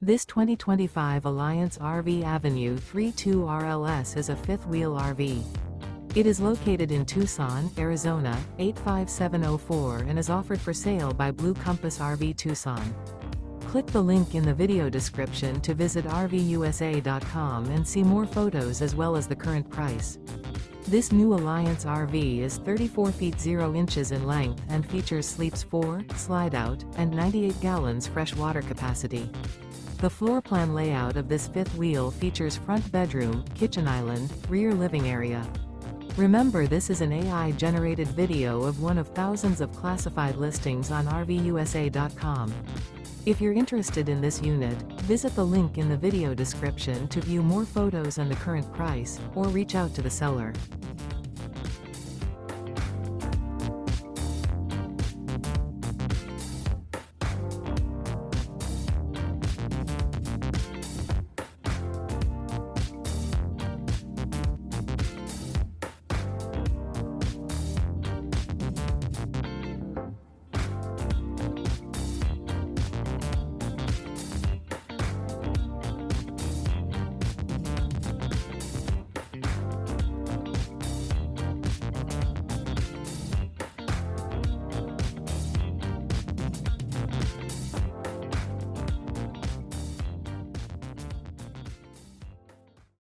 This 2025 Alliance RV Avenue 32 RLS is a fifth-wheel RV. It is located in Tucson, Arizona, 85704 and is offered for sale by Blue Compass RV Tucson. Click the link in the video description to visit RVUSA.com and see more photos as well as the current price. This new Alliance RV is 34 feet 0 inches in length and features sleeps 4, slide-out, and 98 gallons fresh water capacity. The floor plan layout of this fifth wheel features front bedroom, kitchen island, rear living area. Remember, this is an AI-generated video of one of thousands of classified listings on RVUSA.com. If you're interested in this unit, visit the link in the video description to view more photos and the current price, or reach out to the seller.